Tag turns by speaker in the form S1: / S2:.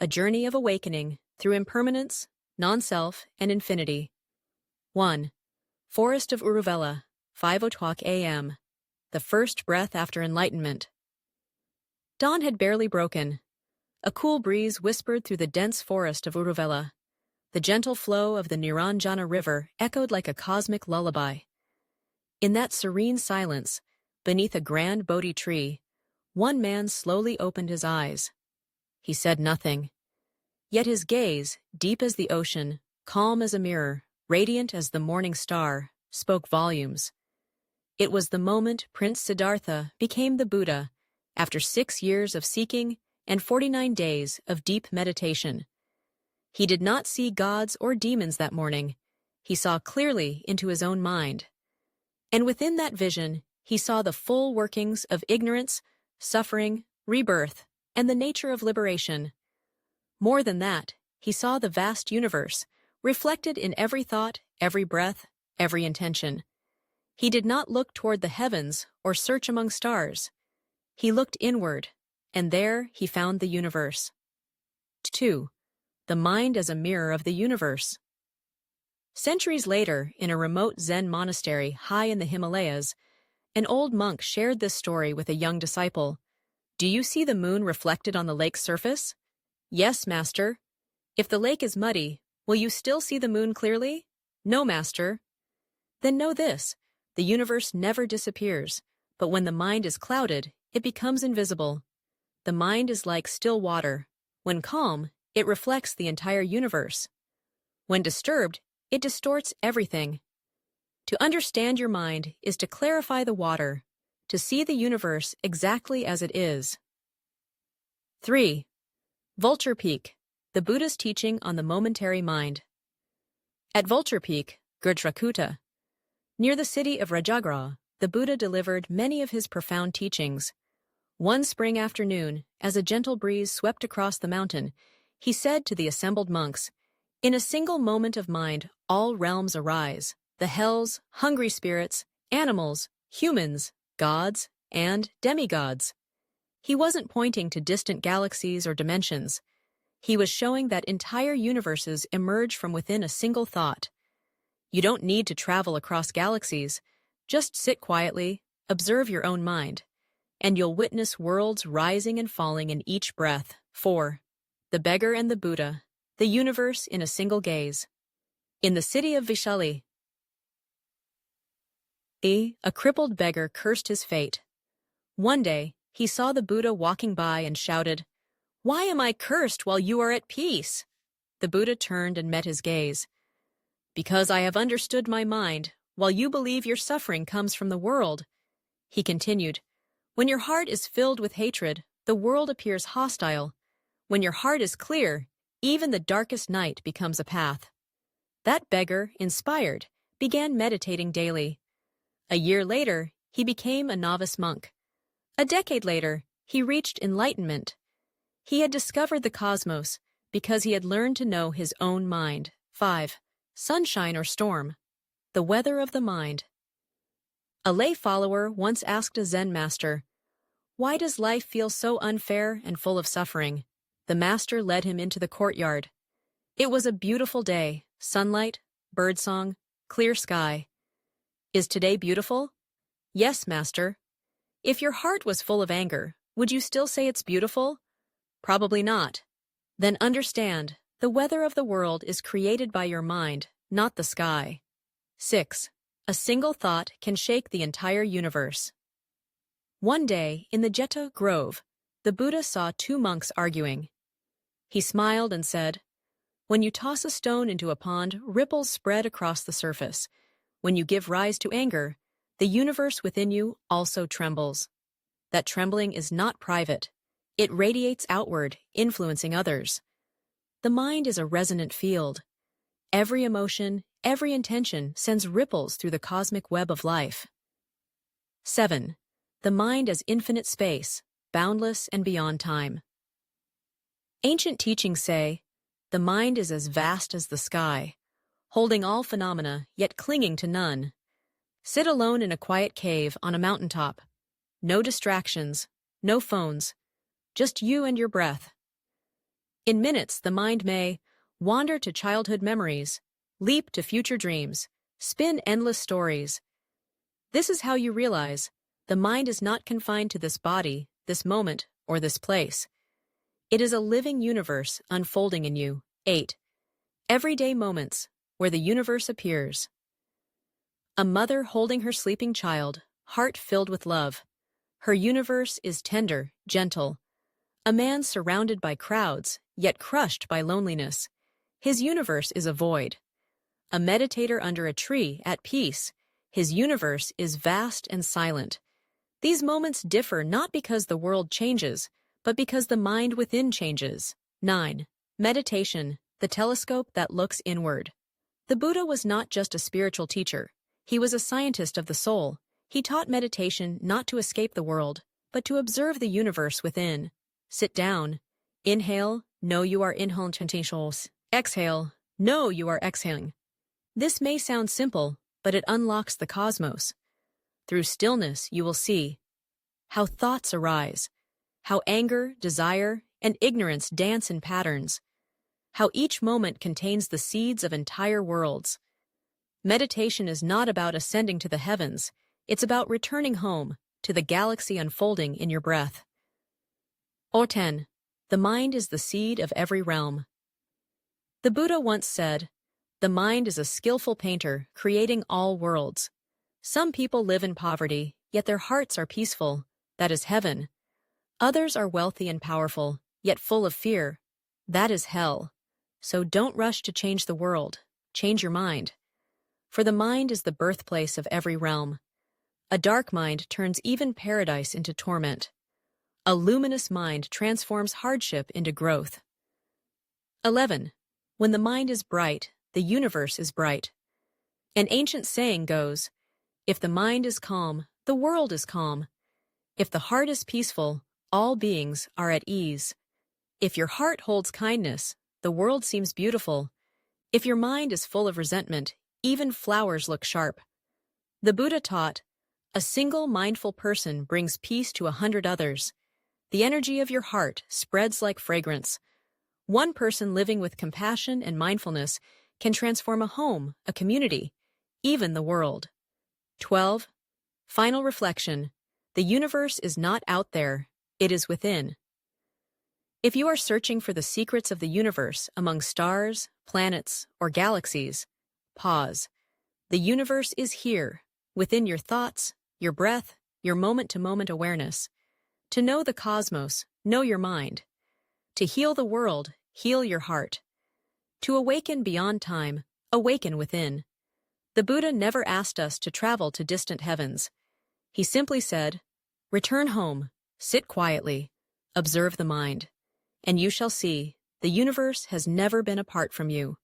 S1: A journey of awakening through impermanence, non-self, and infinity. 1. Forest of Uruvela, 5:00 a.m. The first breath after enlightenment. Dawn had barely broken. A cool breeze whispered through the dense forest of Uruvela. The gentle flow of the Niranjana River echoed like a cosmic lullaby. In that serene silence, beneath a grand Bodhi tree, one man slowly opened his eyes. He said nothing. Yet his gaze, deep as the ocean, calm as a mirror, radiant as the morning star, spoke volumes. It was the moment Prince Siddhartha became the Buddha, after 6 years of seeking and 49 days of deep meditation. He did not see gods or demons that morning. He saw clearly into his own mind. And within that vision, he saw the full workings of ignorance, suffering, rebirth, and the nature of liberation. More than that, he saw the vast universe, reflected in every thought, every breath, every intention. He did not look toward the heavens or search among stars. He looked inward, and there he found the universe. 2. The mind as a mirror of the universe. Centuries later, in a remote Zen monastery high in the Himalayas, an old monk shared this story with a young disciple. "Do you see the moon reflected on the lake's surface?" "Yes, master." "If the lake is muddy, will you still see the moon clearly?" "No, master." "Then know this, the universe never disappears, but when the mind is clouded, it becomes invisible. The mind is like still water. When calm, it reflects the entire universe. When disturbed, it distorts everything. To understand your mind is to clarify the water, to see the universe exactly as it is. 3. Vulture Peak, the Buddhist teaching on the momentary mind. At Vulture Peak, Gurdrakuta, near the city of Rajagrha, the Buddha delivered many of his profound teachings. One spring afternoon, as a gentle breeze swept across the mountain, he said to the assembled monks, "In a single moment of mind, all realms arise, the hells, hungry spirits, animals, humans, gods, and demigods." He wasn't pointing to distant galaxies or dimensions. He was showing that entire universes emerge from within a single thought. You don't need to travel across galaxies. Just sit quietly, observe your own mind, and you'll witness worlds rising and falling in each breath. 4. The Beggar and the Buddha, the universe in a single gaze. In the city of Vishali, a crippled beggar cursed his fate. One day, he saw the Buddha walking by and shouted, "Why am I cursed while you are at peace?" The Buddha turned and met his gaze. "Because I have understood my mind, while you believe your suffering comes from the world." He continued, "When your heart is filled with hatred, the world appears hostile. When your heart is clear, even the darkest night becomes a path." That beggar, inspired, began meditating daily. A year later, he became a novice monk. A decade later, he reached enlightenment. He had discovered the cosmos because he had learned to know his own mind. 5. Sunshine or storm, the weather of the mind. A lay follower once asked a Zen master, "Why does life feel so unfair and full of suffering?" The master led him into the courtyard. It was a beautiful day, sunlight, birdsong, clear sky. "Is today beautiful?" "Yes, master." "If your heart was full of anger, would you still say it's beautiful?" "Probably not." "Then understand, the weather of the world is created by your mind, not the sky." 6. A single thought can shake the entire universe. One day, in the Jeta Grove, the Buddha saw 2 monks arguing. He smiled and said, "When you toss a stone into a pond, ripples spread across the surface. When you give rise to anger, the universe within you also trembles. That trembling is not private. It radiates outward, influencing others. The mind is a resonant field. Every emotion, every intention sends ripples through the cosmic web of life." 7. The mind as infinite space, boundless and beyond time. Ancient teachings say, the mind is as vast as the sky, holding all phenomena, yet clinging to none. Sit alone in a quiet cave on a mountaintop. No distractions, no phones, just you and your breath. In minutes, the mind may wander to childhood memories, leap to future dreams, spin endless stories. This is how you realize the mind is not confined to this body, this moment, or this place. It is a living universe unfolding in you. 8. Everyday moments where the universe appears. A mother holding her sleeping child, heart filled with love. Her universe is tender, gentle. A man surrounded by crowds, yet crushed by loneliness. His universe is a void. A meditator under a tree, at peace. His universe is vast and silent. These moments differ not because the world changes, but because the mind within changes. 9. Meditation, the telescope that looks inward. The Buddha was not just a spiritual teacher. He was a scientist of the soul. He taught meditation not to escape the world, but to observe the universe within. Sit down. Inhale, know you are inhaling. Exhale, know you are exhaling. This may sound simple, but it unlocks the cosmos. Through stillness, you will see how thoughts arise, how anger, desire, and ignorance dance in patterns, how each moment contains the seeds of entire worlds. Meditation is not about ascending to the heavens, it's about returning home to the galaxy unfolding in your breath. 10. The mind is the seed of every realm. The Buddha once said, "The mind is a skillful painter, creating all worlds." Some people live in poverty, yet their hearts are peaceful. That is heaven. Others are wealthy and powerful, yet full of fear. That is hell. So don't rush to change the world. Change your mind. For the mind is the birthplace of every realm. A dark mind turns even paradise into torment. A luminous mind transforms hardship into growth. 11. When the mind is bright, the universe is bright. An ancient saying goes, "If the mind is calm, the world is calm. If the heart is peaceful, all beings are at ease. If your heart holds kindness, the world seems beautiful. If your mind is full of resentment, even flowers look sharp." The Buddha taught, "A single mindful person brings peace to 100 others. The energy of your heart spreads like fragrance. One person living with compassion and mindfulness can transform a home, a community, even the world." 12. Final reflection. The universe is not out there, it is within. If you are searching for the secrets of the universe among stars, planets, or galaxies, pause. The universe is here, within your thoughts, your breath, your moment-to-moment awareness. To know the cosmos, know your mind. To heal the world, heal your heart. To awaken beyond time, awaken within. The Buddha never asked us to travel to distant heavens. He simply said, "Return home, sit quietly, observe the mind, and you shall see the universe has never been apart from you."